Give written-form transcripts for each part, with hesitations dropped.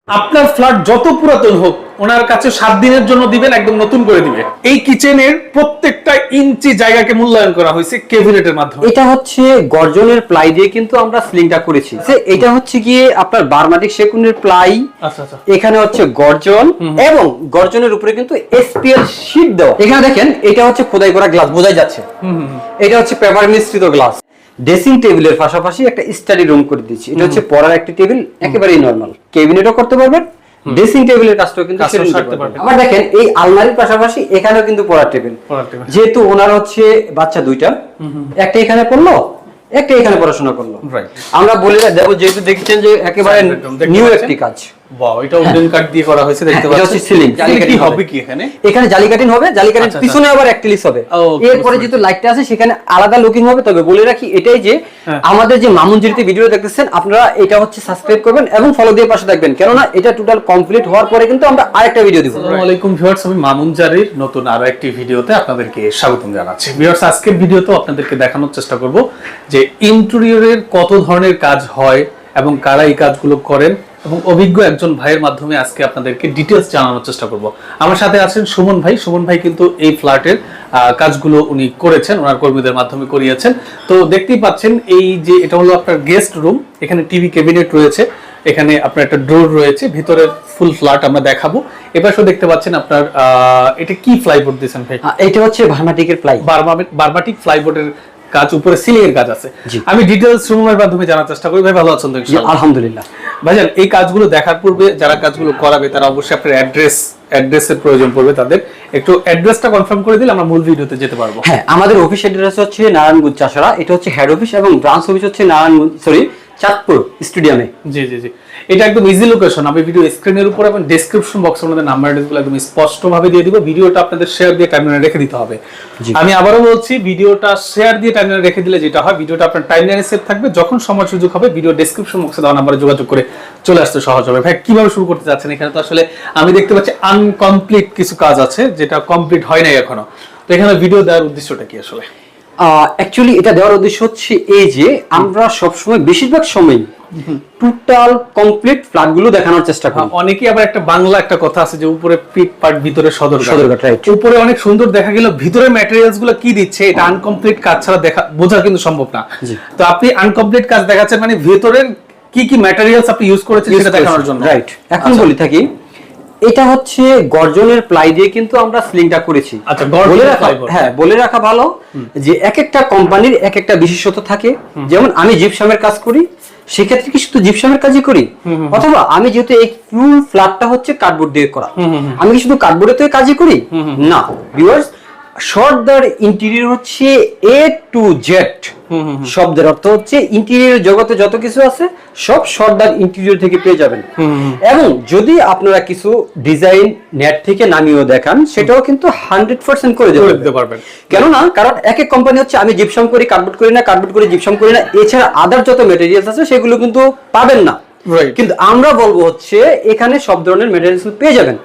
আপনার ফ্ল্যাট যত পুরাতন হোক ওনার কাছে 7 দিনের জন্য দিবেন, একদম নতুন করে দিবে। এই কিচেনের প্রত্যেকটা ইঞ্চি জায়গাকে মূল্যায়ন করা হয়েছে ক্যাবিনেটের মাধ্যমে। এটা হচ্ছে গর্জনের প্লাই দিয়ে কিন্তু আমরা সিলিংটা করেছি। এটা হচ্ছে গিয়ে আপনার বারমাটিক সেগুনের প্লাই। আচ্ছা আচ্ছা। এখানে হচ্ছে গর্জন এবং গর্জনের উপরে কিন্তু এসপিএল শীট দেওয়া। এখানে দেখেন এটা হচ্ছে খোদাই করা গ্লাস, বোঝাই যাচ্ছে। এটা হচ্ছে পেপার মিশ্রিত গ্লাস। ড্রেসিং টেবিলের পাশাপাশি একটা স্টাডি রুম করে দিচ্ছি। এটা হচ্ছে পড়ার একটা টেবিল, একেবারেই নরমাল। ক্যাবিনেটও করতে পারবেন, ড্রেসিং টেবিলের কাজটাও কিন্তু করতে পারবেন। আবার দেখেন এই আলমারির পাশাপাশি এখানেও কিন্তু পড়ার টেবিল। যেহেতু ওনার হচ্ছে বাচ্চা দুইটা, একটা এখানে পড়লো, একটা এখানে পড়াশোনা করলো। আমরা বলে দেব, যেহেতু দেখছেন যে একেবারে নিউ একটি কাজ। ওয়াও, এটা উডেন কাট দিয়ে করা হয়েছে, দেখতে পাচ্ছেন। এটা হচ্ছে সিলিং। জালি কাটিং হবে কি এখানে? এখানে জালি কাটিং হবে, জালি কাটিং পিছনে আবার অ্যাক্রিলিক হবে। এরপরে যেহেতু লাইটটা আছে সেখানে আলাদা লুকিং হবে। তবে বলে রাখি এটাই যে আমাদের যে মামুনজিরিতে ভিডিও দেখতেছেন আপনারা, এটা হচ্ছে সাবস্ক্রাইব করবেন এবং ফলো দিয়ে পাশে থাকবেন, কেননা এটা টোটাল কমপ্লিট হওয়ার পরে কিন্তু আমরা আরেকটা ভিডিও দিব। আসসালামু আলাইকুম ভিউয়ার্স, আমি মামুনজারির নতুন আরো একটি ভিডিওতে আপনাদেরকে স্বাগতম জানাচ্ছি। ভিউয়ার্স, আজকের ভিডিওতে আপনাদেরকে দেখানোর চেষ্টা করব যে ইন্টেরিয়রের কত ধরনের কাজ হয় এবং কারা এই কাজগুলো করেন, এবং অভিজ্ঞ একজন ভাইয়ের মাধ্যমে আজকে আপনাদেরকে ডিটেইলস জানানোর চেষ্টা করব। আমার সাথে আছেন সুমন ভাই। সুমন ভাই কিন্তু এই ফ্ল্যাটের কাজগুলো উনি করেছেন, ওনার কর্মীদের মাধ্যমে করিয়েছেন। তো দেখতেই পাচ্ছেন এই যে এটা হলো আপনার গেস্ট রুম। এখানে টিভি ক্যাবিনেট রয়েছে, এখানে আপনার একটা ডোর রয়েছে, ভিতরের ফুল ফ্ল্যাট আমরা দেখাবো। এপাশেও দেখতে পাচ্ছেন আপনার এটা কি ফ্লাইবোর্ড দিয়েছেন ভাই? এটা হচ্ছে বারমাটিকের প্লাই, বারমাটিক ফ্লাইবোর্ডের কাজ, উপরে সিলিং এর কাজ আছে। আমি ডিটেইলস সুমনের মাধ্যমে জানার চেষ্টা করি। ভাই ভালো আছেন তো? ইনশাআল্লাহ আলহামদুলিল্লাহ। ভাইজান, এই কাজগুলো দেখার পূর্বে যারা কাজগুলো করাবে তারা অবশ্যই আপনার অ্যাড্রেসের প্রয়োজন পড়বে। তাদের একটু অ্যাড্রেসটা কনফার্ম করে দিলে আমরা মূল ভিডিওতে যেতে পারবো। হ্যাঁ, আমাদের অফিস অ্যাড্রেস হচ্ছে নারায়ণগঞ্জ চাষড়া। এটা হচ্ছে হেড অফিস এবং ব্রাঞ্চ অফিস হচ্ছে চাঁদপুর স্টেডিয়ামে। জি জি জি, এটা একদম ইজি লোকেশন। আমি ভিডিও স্ক্রিনের উপর এবং ডেসক্রিপশন বক্সে আপনাদের নাম্বার অ্যাড্রেসগুলো একদম স্পষ্টভাবে দিয়ে দিব। ভিডিওটা আপনাদের শেয়ার দিয়ে টাইমলাইনে রেখে দিতে হবে। আমি আবারও বলছি, ভিডিওটা শেয়ার দিয়ে টাইমলাইনে রেখে দিলে যেটা হয়, ভিডিওটা আপনার টাইমলাইনে সেভ থাকবে। যখন সময় সুযোগ হবে ভিডিও ডেসক্রিপশন বক্সে দেওয়া নাম্বারে যোগাযোগ করে চলে আসতে সহজ হবে। ভাই কিভাবে শুরু করতে যাচ্ছেন? এখানে তো আসলে আমি দেখতে পাচ্ছি আনকমপ্লিট কিছু কাজ আছে, যেটা কমপ্লিট হয় নাই এখনো। তো এখানে ভিডিও দেওয়ার উদ্দেশ্যটা কি আসলে? অ্যাকচুয়ালি এটা দেওয়ার উদ্দেশ্য হচ্ছে এই যে আমরা সবসময় বেশিরভাগ সময় টোটাল কমপ্লিট ফ্ল্যাটগুলো দেখানোর চেষ্টা করি। অনেকেই আবার একটা বাংলা একটা কথা আছে যে উপরে পিট পার্ট ভিতরে সদরঘাট, রাইট? উপরে অনেক সুন্দর দেখা গেল, ভিতরে ম্যাটেরিয়ালস গুলো কি দিচ্ছে এটা আনকমপ্লিট কাজ ছাড়া বোঝা কিন্তু সম্ভব না। তো আপনি আনকমপ্লিট কাজ দেখাচ্ছেন মানে ভিতরের কি কি ম্যাটেরিয়ালস আপনি ইউজ করেছেন সেটা দেখানোর জন্য, রাইট? এখন বলি থাকি, এটা হচ্ছে গর্জনের প্লাই দিয়ে কিন্তু আমরা সিলিংটা করেছি। আচ্ছা, গর্জনের প্লাইবোর্ড। হ্যাঁ, বলে রাখা ভালো যে এক একটা কোম্পানির এক একটা বিশেষত্ব থাকে। যেমন আমি জিপসামের কাজ করি, সেক্ষেত্রে কি শুধু জিপসামের কাজই করি, অথবা আমি যেহেতু এই ফুল ফ্ল্যাটটা হচ্ছে কার্ডবোর্ড দিয়ে করা, আমি কি শুধু কার্ডবোর্ডে কাজই করি? না ভিউয়ার্স, সর্দার ইন্টেরিয়র হচ্ছে এ টু জেড। শব্দের অর্থ হচ্ছে ইন্টেরিয়র জগতে যত কিছু আছে সব সর্দার ইন্টেরিয়র থেকে পেয়ে যাবেন। এবং যদি আপনারা কিছু ডিজাইন নেট থেকে নামিয়েও দেখান, সেটাও কিন্তু 100% করে দিতে পারবেন। কেননা কারণ এক এক কোম্পানি হচ্ছে আমি জিপসাম করি, কার্ডবোর্ড করি না, কার্ডবোর্ড করি, জিপসাম করি না, এছাড়া আদার যত ম্যাটেরিয়ালস আছে সেগুলো কিন্তু পাবেন না। কিন্তু আমরা বলবো হচ্ছে এখানে সব ধরনের ম্যাটেরিয়ালস পেয়ে যাবেন।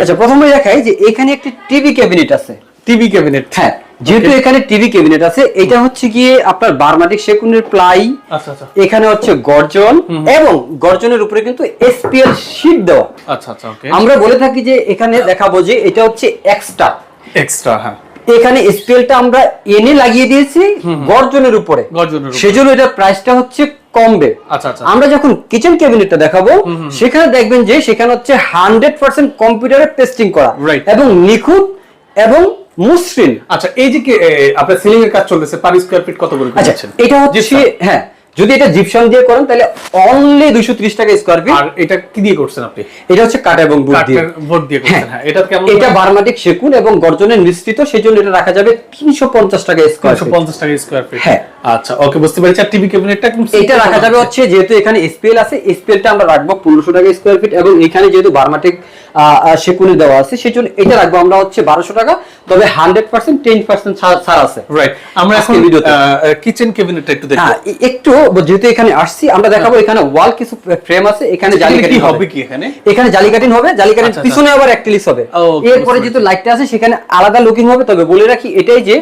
আচ্ছা, প্রথমে দেখাই যে এখানে একটি টিভি ক্যাবিনেট আছে। টিভি ক্যাবিনেট, হ্যাঁ, যেহেতু এখানে টিভি ক্যাবিনেট আছে, এটা হচ্ছে গিয়ে আপনার বারমাটিক সেগুনের প্লাই। আচ্ছা আচ্ছা। এখানে হচ্ছে গর্জন এবং গর্জনের উপরে কিন্তু এসপিএল শীট দেওয়া। আচ্ছা আচ্ছা, ওকে। আমরা বলে থাকি যে এখানে দেখাবো যে এটা হচ্ছে এক্সট্রা। হ্যাঁ, এখানে এসপিএলটা আমরা এনে লাগিয়ে দিয়েছি গর্জনের উপরে, সেজন্য এটা প্রাইসটা হচ্ছে কমবে। আচ্ছা আচ্ছা। আমরা যখন কিচেন ক্যাবিনেটটা দেখাবো সেখানে দেখবেন যে সেখানে হচ্ছে 100% কম্পিউটারে পেস্টিং করা এবং নিখুঁত এবং মসৃণ। আচ্ছা, এই যে আপনার সিলিং এর কাজ চলতেছে, পার স্কয়ার ফিট কত করে দিচ্ছেন? এটা হচ্ছে, হ্যাঁ, যদি এটা জিপসাম দিয়ে করেন তাহলে অনলি 230 টাকা স্কয়ার ফিট। আর এটা কি দিয়ে করছেন আপনি? এটা হচ্ছে কাঠ এবং বোর্ড দিয়ে করছেন। হ্যাঁ, এটা কেমন? এটা বারমাটিক সেগুন এবং গর্জনের মিশ্রিত, সেজন্য এটা রাখা যাবে 350 টাকা স্কয়ার ফিট। 350 টাকা স্কয়ার ফিট। হ্যাঁ, আচ্ছা, ওকে, বুঝতে পেরেছি। আর টিভি ক্যাবিনেটটা এটা রাখা যাবে হচ্ছে, যেহেতু এখানে এসপিএল আছে, এসপিএলটা আমরা রাখবো 1500 টাকা স্কয়ার ফিট, এবং এখানে যেহেতু বারমাটিক সেগুনে দেওয়া আছে সেজন্য এটা রাখবো আমরা হচ্ছে 1200 টাকা। তবে 100% 10% ছাড় আছে, রাইট? আমরা এখন কিচেন ক্যাবিনেটটা একটু দেখব। একটু যেহেতু এখানে আসছি আমরা দেখাবো, এখানে ওয়াল কিছু ফ্রেম আছে, এখানে জালি কাটিং হবে কি এখানে? এখানে জালি কাটিং হবে, জালি কাটিং পিছনে আবার অ্যাক্রিলিক হবে। এরপরে যেহেতু লাইটটা আছে সেখানে আলাদা লুকিং হবে। তবে বলে রাখি এটাই যে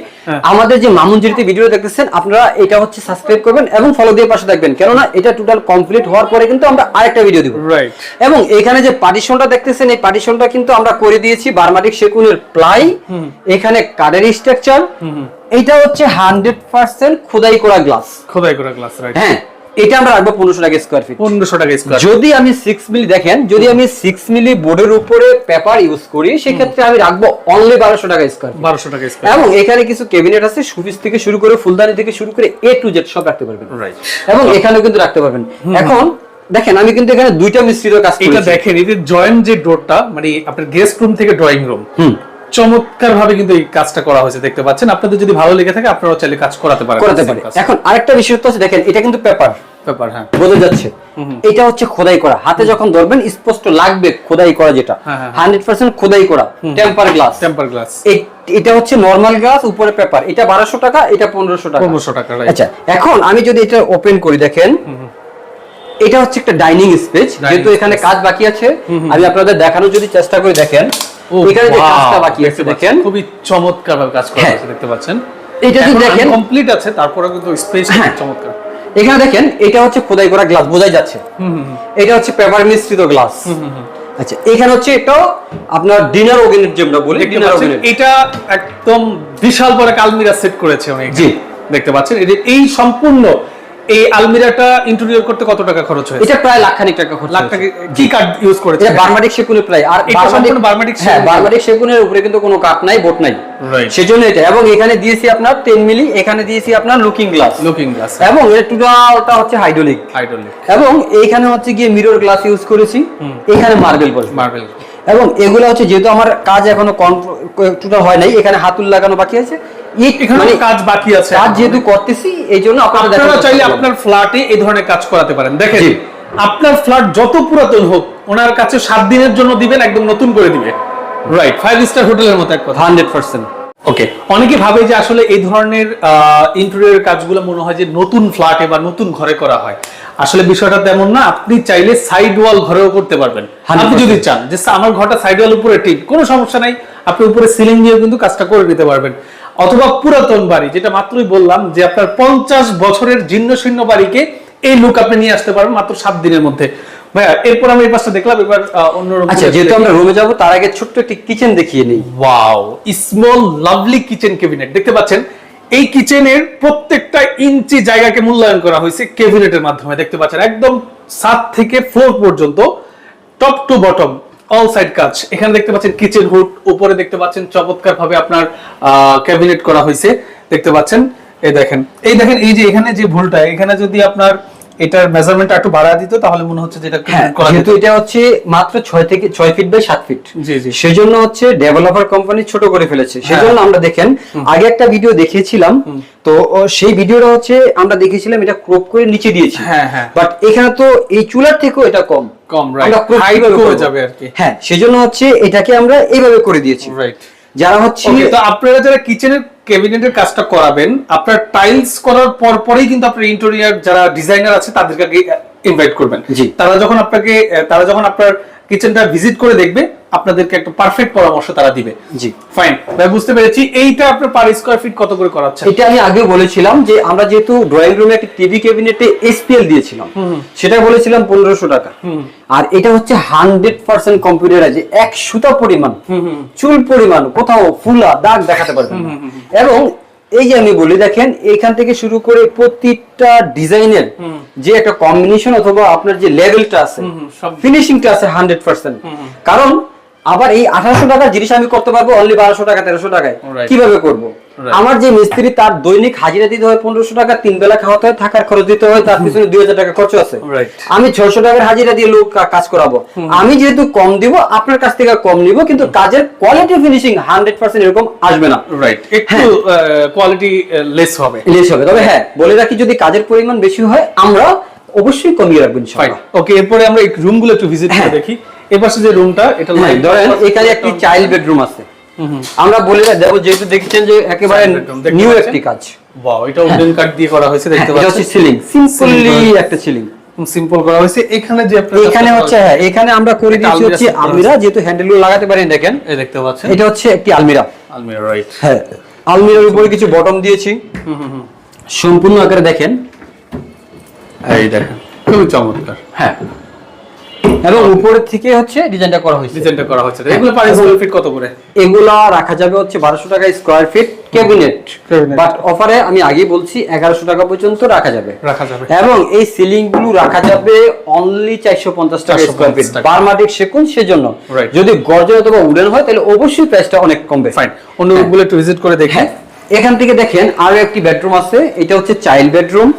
আমাদের যে মামুনজিরিতে ভিডিও দেখতেছেন আপনারা, এটা হচ্ছে সাবস্ক্রাইব করবেন এবং ফলো দিয়ে পাশে থাকবেন, কেননা এটা টোটাল কমপ্লিট হওয়ার পরে কিন্তু আমরা আরেকটা ভিডিও দিব। রাইট। এবং এখানে যে পার্টিশনটা দেখতেছেন, এই পার্টিশনটা কিন্তু আমরা করে দিয়েছি বার্মাটিক সেগুনের প্লাই, এখানে কাঠের স্ট্রাকচার, এটা হচ্ছে 100% খোদাই করা গ্লাস। খোদাই করা গ্লাস, রাইট। হ্যাঁ, এটা আমরা রাখবো 1500 টাকা স্কয়ার ফিট। 1500 টাকা স্কয়ার। যদি আমি 6 মিলি দেখেন, যদি আমি 6 মিলি বোর্ডের উপরে পেপার ইউজ করি, সেক্ষেত্রে আমি রাখবো অনলি 1200 টাকা স্কয়ার। 1200 টাকা স্কয়ার। এবং এখানে কিছু ক্যাবিনেট আছে, শোপিস থেকে শুরু করে ফুলদানি থেকে শুরু করে A to Z সব রাখতে পারবেন। রাইট। এবং এখানেও কিন্তু রাখতে পারবেন। এখন দেখেন, আমি কিন্তু এখানে দুইটা মিস্ত্রির কাজ করেছি। এটা দেখেন, এই যে জয়েন্ট যে ডোরটা, মানে আপনার গেস্ট রুম থেকে ড্রয়িং রুম, চমৎকার ভাবে কিন্তু এই কাজটা করা হয়েছে, দেখতে পাচ্ছেন। আপনাদের যদি ভালো লেগে থাকে আপনারা চাইলে কাজ করাতে পারেন। এখন আরেকটা বিশেষত্ব আছে, দেখেন এটা কিন্তু পেপার, হ্যাঁ, বোঝা যাচ্ছে। এটা হচ্ছে খোদাই করা, হাতে যখন ধরবেন স্পষ্ট লাগবে খোদাই করা, যেটা 100% খোদাই করা টেম্পার গ্লাস। টেম্পার গ্লাস, এটা হচ্ছে নরমাল গ্লাস, উপরে পেপার। এটা 1200 টাকা, এটা 1500 টাকা। 1500 টাকা, রাইট। আচ্ছা, এখন আমি যদি এটা ওপেন করি, দেখেন এটা হচ্ছে একটা ডাইনিং স্পেস। যেহেতু এখানে কাজ বাকি আছে, আমি আপনাদের দেখানোর যদি চেষ্টা করি, দেখেন এখানে যে কাজটা বাকি আছে, দেখেন খুবই চমৎকার ভাবে কাজ করা হয়েছে, দেখতে পাচ্ছেন। এটা যদি দেখেন কমপ্লিট আছে, তারপরে কিন্তু স্পেস চমৎকার। এখানে দেখেন, এটা হচ্ছে খোদাই করা গ্লাস, বোঝাই যাচ্ছে। এটা হচ্ছে পেপার মিশ্রিত গ্লাস। আচ্ছা, এখানে হচ্ছে এটা আপনার ডিনার ওভেনের জন্য বলি, ডিনার ওভেন। এটা একদম বিশাল বড় আলমিরা সেট করেছে উনি, জি দেখতে পাচ্ছেন। এই সম্পূর্ণ এই আলমিরাটা ইন্টেরিয়র করতে কত টাকা খরচ হয়েছে? এটা প্রায় লাখখানিক টাকা খরচ। লাখ টাকা। কি কাঠ ইউজ করেছে? এটা বার্মাটিক সেগুনের প্রায়। আর এটা সম্পূর্ণ বার্মাটিক সেগুন। হ্যাঁ, বার্মাটিক সেগুনের উপরে কিন্তু কোনো কাঠ নাই, বোট নাই, সেজন্য এটা। এবং এখানে দিয়েছি আপনার 10 মিলি, এখানে দিয়েছি আপনার লুকিং গ্লাস। Looking glass. এবং এর টোটালটা হচ্ছে হাইড্রোলিক। হাইড্রোলিক। এবং এইখানে হচ্ছে গিয়ে মিরর গ্লাস ইউজ করেছি। এখানে মার্বেল বসবে। মার্বেল। এবং এগুলো হচ্ছে, যেহেতু আমার কাজ এখনো টোটাল হয় নাই, এখানে হাতুল লাগানো বাকি আছে, এখানে কাজ বাকি আছে, কাজ যেহেতু করতেছি, এই জন্য আপনারা চাইলে আপনার ফ্ল্যাটে এই ধরনের কাজ করাতে পারেন। দেখেন, আপনার ফ্ল্যাট যত পুরাতন হোক, ওনার কাছে 7 দিনের জন্য দিবেন, একদম নতুন করে দিবে। রাইট, 5 স্টার হোটেলের মতো এক কথা। 100%। ওকে, অনেকে ভাবে যে আসলে এই ধরনের ইন্টেরিয়র কাজগুলো মনে হয় যে নতুন ফ্ল্যাটে বা নতুন ঘরে করা হয়। আসলে বিষয়টা তেমন না। আপনি চাইলে সাইড ওয়াল ঘরেও করতে পারবেন। আপনি যদি চান যে আমার ঘরটা সাইড ওয়াল উপরে ঠিক, কোনো সমস্যা নাই, আপনি উপরে সিলিং দিয়েও কিন্তু কাজটা করে নিতে পারবেন। অথবা পুরাতন বাড়ি, যেটা মাত্রই বললাম যে আপনার 50 বছরের জীর্ণ শীর্ণ বাড়িকে এই লুক আপনি নিয়ে আসতে পারবেন মাত্র 7 দিনের মধ্যে। ভাইয়া, এরপর আমি এই পাশটা দেখলাম, এবার অন্য রুম। আচ্ছা, যেহেতু আমরা রুমে যাব, তার আগে ছোট্ট একটি কিচেন দেখিয়ে নেই। Wow, small lovely kitchen cabinet, দেখতে পাচ্ছেন। এই কিচেনের প্রত্যেকটা ইঞ্চি জায়গাকে মূল্যায়ন করা হয়েছে ক্যাবিনেটের মাধ্যমে, দেখতে পাচ্ছেন। একদম ছাদ থেকে ফ্লোর পর্যন্ত, top to bottom all side কাজ। এখানে দেখতে পাচ্ছেন কিচেন হুড, উপরে দেখতে পাচ্ছেন চমৎকার ভাবে আপনার ক্যাবিনেট করা হয়েছে, দেখতে পাচ্ছেন। এই দেখেন এই যে এখানে যে ভুলটা, এখানে যদি আপনার এটার মেজারমেন্ট একটু বাড়া দিত, তাহলে মনে হচ্ছে যেটা যেহেতু এটা হচ্ছে মাত্র 6 ফিট বাই 7 ফিট, জি জি, সেজন্য হচ্ছে ডেভেলপার কোম্পানি ছোট করে ফেলেছে। সেজন্য আমরা দেখেন আগে একটা ভিডিও দেখিয়েছিলাম, তো সেই ভিডিওটা হচ্ছে আমরা দেখিয়েছিলাম এটা ক্রপ করে নিচে দিয়েছি। হ্যাঁ হ্যাঁ, বাট এখানে তো এই চুলার থেকেও এটা কম, রাইট, হাইট কমে যাবে আর কি। হ্যাঁ, সেজন্য হচ্ছে এটাকে আমরা এইভাবে করে দিয়েছি। রাইট, যারা হচ্ছে তো আপনারা যারা কিচেনের ক্যাবিনেটের কাজটা করাবেন, আপনার টাইলস করার পরেই কিন্তু আপনার ইন্টেরিয়র যারা ডিজাইনার আছে তাদেরকে ইনভাইট করবেন। তারা যখন আপনার কিচেনটা ভিজিট করে দেখবে, আপনাদেরকে একটা পারফেক্ট পরামর্শ তারা দিবে। জি, ফাইন ভাই, বুঝতে পেরেছি। এইটা আপনার পার স্কয়ার ফিট কত করে করাচ্ছেন? এটা আমি আগে বলেছিলাম যে আমরা যেহেতু ড্রয়িং রুমে একটা টিভি ক্যাবিনেটে এসপিএল দিয়েছিলাম, সেটা বলেছিলাম 1500 টাকা। আর এটা হচ্ছে 100% কম্পিউটারাইজ, এক সুতা পরিমাণ, চুল পরিমাণ কোথাও ফুলা দাগ দেখাতে পারবেন। এবং এই যে আমি বলি, দেখেন এখান থেকে শুরু করে প্রতিটা ডিজাইনের যে একটা কম্বিনেশন অথবা আপনার যে লেভেলটা আছে, ফিনিশিংটা আছে 100%। কারণ আবার এই 1800 টাকার জিনিস আমি করতে পারবো অনলি 1200 টাকা 1300 টাকায়। কিভাবে করব? আমার যে মিস্ত্রি, তার দৈনিক হাজিরা দিতে হয় 1500 টাকা, 3 বেলা খাওয়াতে হয়, থাকার খরচ দিতে হয়, তার পিছনে 2000 টাকা খরচ আছে। আমি 600 টাকার হাজিরা দিয়ে লোক কাজ করাবো। আমি যেহেতু কম দিব, আপনার কাছ থেকে কম নিব, কিন্তু কাজের কোয়ালিটি ফিনিশিং 100% এরকম আসবে না। রাইট, একটু কোয়ালিটি লেস হবে। তবে হ্যাঁ, বলে রাখি, যদি কাজের পরিমাণ বেশি হয় আমরা অবশ্যই কমিয়ে রাখবো ইনশাআল্লাহ। ওকে, এরপরে আমরা এই রুমগুলো একটু ভিজিট করে দেখি। এই পাশে যে রুমটা, এটা ধরেন এখানে একটি চাইল্ড বেডরুম আছে। আমরা বলে দেব, যেহেতু দেখছেন যে একেবারে নিউ একটি কাজ। ওয়াও, এটা উডেন কাট দিয়ে করা হয়েছে, দেখতে পাচ্ছেন। এটা হচ্ছে সিলিং, সিম্পলি একটা সিলিং সিম্পল করা হয়েছে। এখানে যে এখানে হচ্ছে, হ্যাঁ, এখানে আমরা করে দিয়েছি হচ্ছে আলমিরা, যেহেতু হ্যান্ডেলগুলো লাগাতে পারেন। দেখেন, এই দেখতে পাচ্ছেন, এটা হচ্ছে একটি আলমিরা। রাইট। হ্যাঁ, আলমিরার উপরে কিছু বটম দিয়েছি, সম্পূর্ণ আকারে দেখেন, এই দেখেন খুবই চমৎকার। হ্যাঁ, এবং উপরের থেকে হচ্ছে ডিজাইনটা করা হয়েছে। ডিজাইনটা করা হয়েছে। এগুলো পার স্কয়ার ফিট কত করে? এগুলা রাখা যাবে হচ্ছে 1200 টাকা স্কয়ার ফিট ক্যাবিনেট, বাট অফারে আমি আগেই বলছি 1100 টাকা পর্যন্ত রাখা যাবে। এবং এই সিলিং গুলো রাখা যাবে অনলি 450 টাকা স্কয়ার ফিট, বারমাটিক সেগুন। সেজন্য যদি গর্জন অথবা উডেন হয় তাহলে অবশ্যই প্রাইসটা অনেক কমবে। ফাইন, অন্য রুমগুলো একটু ভিজিট করে দেখেন। এখান থেকে দেখেন আরো একটি বেডরুম আছে, এটা হচ্ছে চাইল্ড বেডরুম,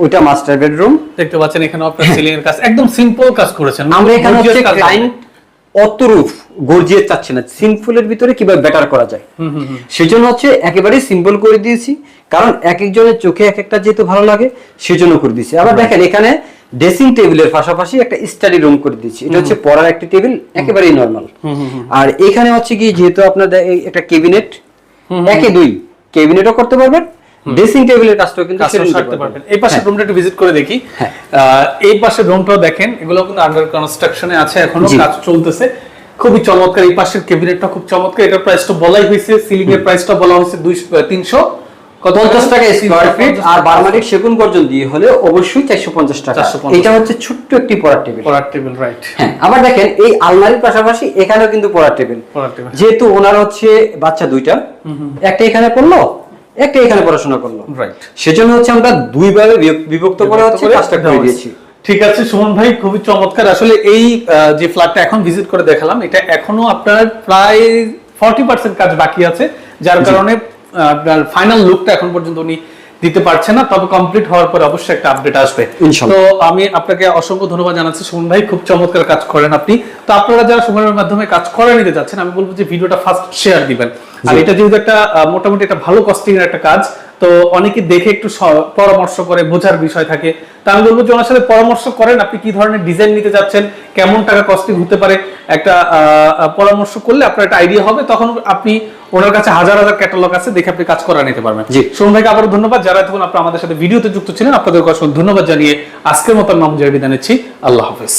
ওইটা মাস্টার বেডরুম। দেখতে পাচ্ছেন এখানে আপনার সিলিং এর কাজ একদম সিম্পল কাজ করেছেন। আমরা এখানে হচ্ছে ক্লায়েন্ট অতরূপ গর্জিয়াস চাচ্ছে না, সিম্পলের ভিতরে কিভাবে বেটার করা যায় সেজন্য হচ্ছে একেবারে সিম্পল করে দিয়েছি, কারণ এক একজনের চোখে এক একটা যেহেতু ভালো লাগে সেজন্য করে দিয়েছি। আবার দেখেন এখানে ড্রেসিং টেবিলের পাশাপাশি একটা স্টাডি রুম করে দিয়েছি, এটা হচ্ছে পড়ার একটা টেবিল, একেবারেই নরমাল। আর এখানে হচ্ছে কি যেহেতু আপনার একটা ক্যাবিনেট, একে দুই ক্যাবিনেটও করতে পারবেন, ড্রেসিং টেবিলের কাজটাও কিন্তু করতে পারবেন। এই পাশের রুমটা একটু ভিজিট করে দেখি। এই পাশের রুমটাও দেখেন, এগুলো কিন্তু আন্ডার কনস্ট্রাকশনে আছে, এখনো কাজ চলতেছে। খুবই চমৎকার। এই পাশের ক্যাবিনেটটা খুব চমৎকার। এটার প্রাইসটা বলাই হয়েছে, সিলিং এর প্রাইসটা বলা হয়েছে 350 টাকা স্কয়ার ফিট, আর বারমাটিক সেগুন গর্জন দিয়ে হলে অবশ্যই 450 টাকা। এটা হচ্ছে ছোট্ট একটি পড়ার টেবিল। রাইট। হ্যাঁ, আবার দেখেন এই আলমারির পাশাপাশি এখানেও কিন্তু পড়ার টেবিল। যেহেতু ওনার হচ্ছে বাচ্চা দুইটা, একটা এখানে পড়লো, একটা এখানে পড়াশোনা করলো, রাইট, সেজন্য হচ্ছে আমরা দুই ভাবে বিভক্ত করে হচ্ছে কাজটা করে দিয়েছি। ঠিক আছে সুমন ভাই, খুবই চমৎকার। আসলে এই যে ফ্ল্যাটটা এখন ভিজিট করে দেখালাম, এটা এখনো আপনার প্রায় 40% কাজ বাকি আছে, যার কারণে আপনার ফাইনাল লুকটা এখন পর্যন্ত উনি দিতে পারছে না, তবে কমপ্লিট হওয়ার পর অবশ্যই একটা আপডেট আসবে। তো আমি আপনাকে অসংখ্য ধন্যবাদ জানাচ্ছি সুমন ভাই, খুব চমৎকার কাজ করেন আপনি। তো আপনারা যারা সুমনের মাধ্যমে কাজ করে নিতে যাচ্ছেন, আমি বলবো যে ভিডিওটা ফার্স্ট শেয়ার দিবেন। আর এটা যেহেতু একটা মোটামুটি একটা ভালো কস্টিং এর একটা কাজ, তো অনেকে দেখে একটু পরামর্শ করে, বোঝার বিষয় থাকে। তা আমি বলবো যে ওনার সাথে পরামর্শ করেন, আপনি কি ধরনের ডিজাইন নিতে যাচ্ছেন, কেমন টাকা কস্টিং হতে পারে, একটা পরামর্শ করলে আপনার একটা আইডিয়া হবে। তখন আপনি ওনার কাছে হাজার হাজার ক্যাটালগ আছে, দেখে আপনি কাজ করা নিতে পারবেন। সুমন ভাইকে আবারও ধন্যবাদ। যারা এতক্ষণ আপনারা আমাদের সাথে ভিডিওতে যুক্ত ছিলেন, আপনাদেরকে অসংখ্য ধন্যবাদ জানিয়ে আজকের মতো মামুন জাহির বিদায় নিচ্ছি। আল্লাহ হাফেজ।